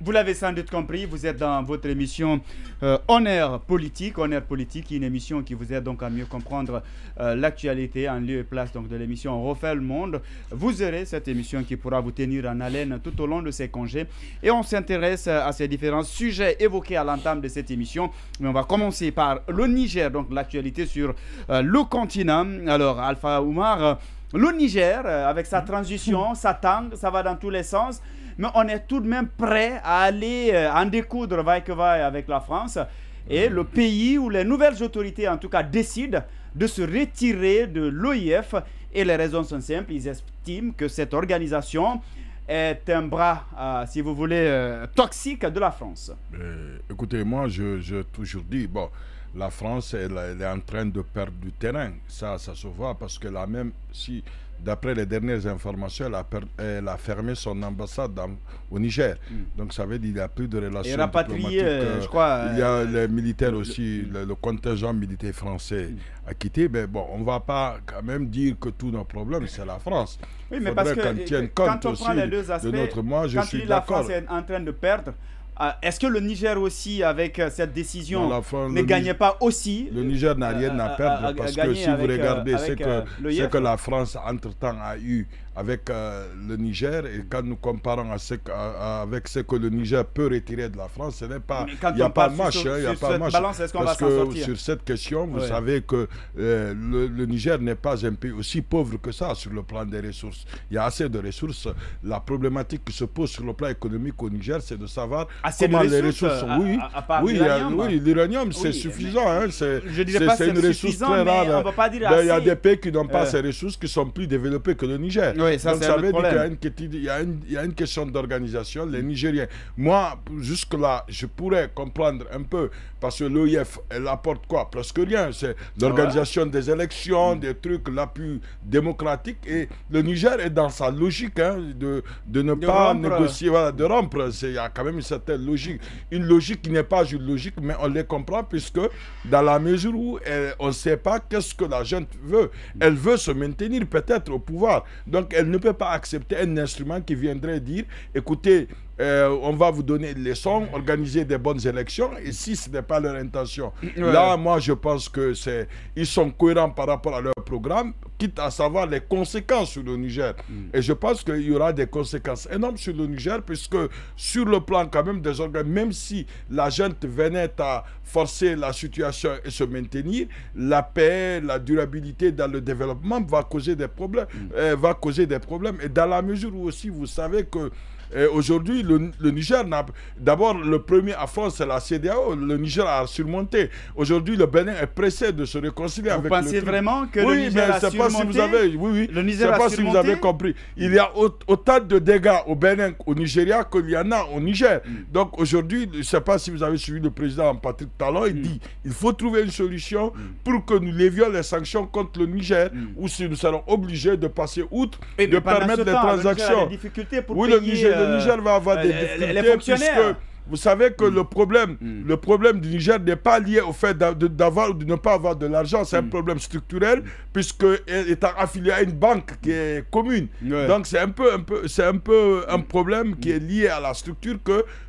Vous l'avez sans doute compris, vous êtes dans votre émission Honneur Politique, une émission qui vous aide donc à mieux comprendre l'actualité en lieu et place donc de l'émission On refait le monde. Vous aurez cette émission qui pourra vous tenir en haleine tout au long de ces congés et on s'intéresse à ces différents sujets évoqués à l'entame de cette émission. Mais on va commencer par le Niger, donc l'actualité sur le continent. Alors Alpha Oumar, le Niger avec sa transition, sa tangue, ça va dans tous les sens. Mais on est tout de même prêt à aller en découdre vaille que vaille avec la France. Et le pays où les nouvelles autorités, en tout cas, décident de se retirer de l'OIF. Et les raisons sont simples. Ils estiment que cette organisation est un bras, si vous voulez, toxique de la France. Écoutez, moi, je toujours dit, bon, la France, elle est en train de perdre du terrain. Ça se voit parce que là même, si... D'après les dernières informations, elle a fermé son ambassade au Niger. Donc ça veut dire qu'il n'y a plus de relations diplomatiques. Je crois, il y a les militaires aussi, le contingent militaire français a quitté. Mais bon, on ne va pas quand même dire que tous nos problèmes, c'est la France. Oui, mais parce que quand on prend les deux aspects, je suis la France est en train de perdre, est-ce que le Niger aussi, avec cette décision, ne gagnait pas aussi? Le Niger n'a rien à perdre parce que si vous regardez ce que la France, entre-temps, a eu avec le Niger, et quand nous comparons avec ce que le Niger peut retirer de la France, ce n'est pas... Il n'y a pas de match. Parce que sur cette question, vous savez que le Niger n'est pas un pays aussi pauvre que ça sur le plan des ressources. Il y a assez de ressources. La problématique qui se pose sur le plan économique au Niger, c'est de savoir comment les ressources... Oui, l'uranium, c'est suffisant. Je dirais pas c'est une ressource très rare. On va pas dire il y a des pays qui n'ont pas ces ressources, qui sont plus développés que le Niger. Oui, ça, donc ça veut dire qu'il y a une question d'organisation. Les Nigériens, moi, jusque-là, je pourrais comprendre un peu, parce que l'OIF, elle apporte quoi? Presque rien. C'est l'organisation des élections, des trucs la plus démocratique. Et le Niger est dans sa logique de ne pas négocier, de rompre. Il y a quand même une certaine logique. Une logique qui n'est pas une logique, mais on les comprend, puisque dans la mesure où on ne sait pas qu'est-ce que la gente veut. Elle veut se maintenir peut-être au pouvoir. Donc, elle ne peut pas accepter un instrument qui viendrait dire, écoutez, on va vous donner une leçon, organiser des bonnes élections, et si ce n'est pas leur intention. Là, moi, je pense que ils sont cohérents par rapport à leur programme, quitte à savoir les conséquences sur le Niger. Et je pense qu'il y aura des conséquences énormes sur le Niger, puisque sur le plan quand même des organes, même si la gente venait à forcer la situation et se maintenir, la paix, la durabilité dans le développement va causer des problèmes. Et dans la mesure où aussi, vous savez que aujourd'hui, le Niger n'a... D'abord, le premier affront, c'est la CEDEAO. Le Niger a surmonté. Aujourd'hui, le Bénin est pressé de se réconcilier avec le... Vous pensez vraiment que le Niger a surmonté? Le Niger a surmonté. Je ne sais pas si vous avez compris. Il y a autant de dégâts au Bénin, au Nigeria, qu'il y en a au Niger. Donc aujourd'hui, je ne sais pas si vous avez suivi le président Patrick Talon, il dit il faut trouver une solution pour que nous lévions les sanctions contre le Niger, ou si nous serons obligés de passer outre, de permettre les transactions. Le Niger va avoir des difficultés puisque vous savez que le problème du Niger n'est pas lié au fait d'avoir ou de ne pas avoir de l'argent, c'est un problème structurel puisque étant affilié à une banque qui est commune. Donc c'est un peu un problème qui est lié à la structure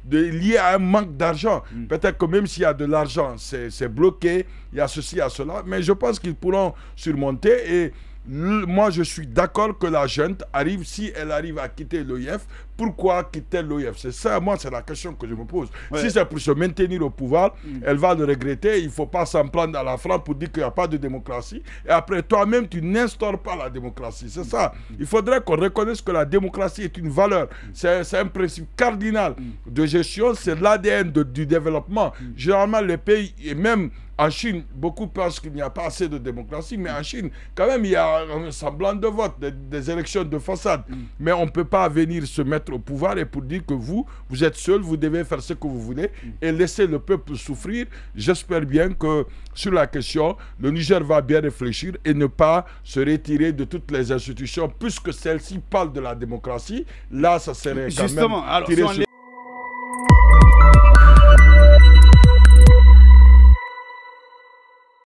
lié à un manque d'argent. Peut-être que même s'il y a de l'argent, c'est bloqué, il y a ceci, il y a cela, mais je pense qu'ils pourront surmonter. Et moi, je suis d'accord que la junte arrive, si elle arrive à quitter l'OIF, pourquoi quitter l'OIF? C'est ça, moi, c'est la question que je me pose. Si c'est pour se maintenir au pouvoir, elle va le regretter. Il ne faut pas s'en prendre à la France pour dire qu'il n'y a pas de démocratie. Et après, toi-même, tu n'instaures pas la démocratie. C'est ça. Il faudrait qu'on reconnaisse que la démocratie est une valeur. C'est un principe cardinal de gestion. C'est l'ADN du développement. Généralement, les pays, et même en Chine, beaucoup pensent qu'il n'y a pas assez de démocratie, mais en Chine, quand même, il y a un semblant de vote, des élections de façade. Mais on ne peut pas venir se mettre au pouvoir et pour dire que vous êtes seul, vous devez faire ce que vous voulez et laisser le peuple souffrir. J'espère bien que sur la question, le Niger va bien réfléchir et ne pas se retirer de toutes les institutions, puisque celles-ci parlent de la démocratie. Là, ça serait quand même... Justement, alors,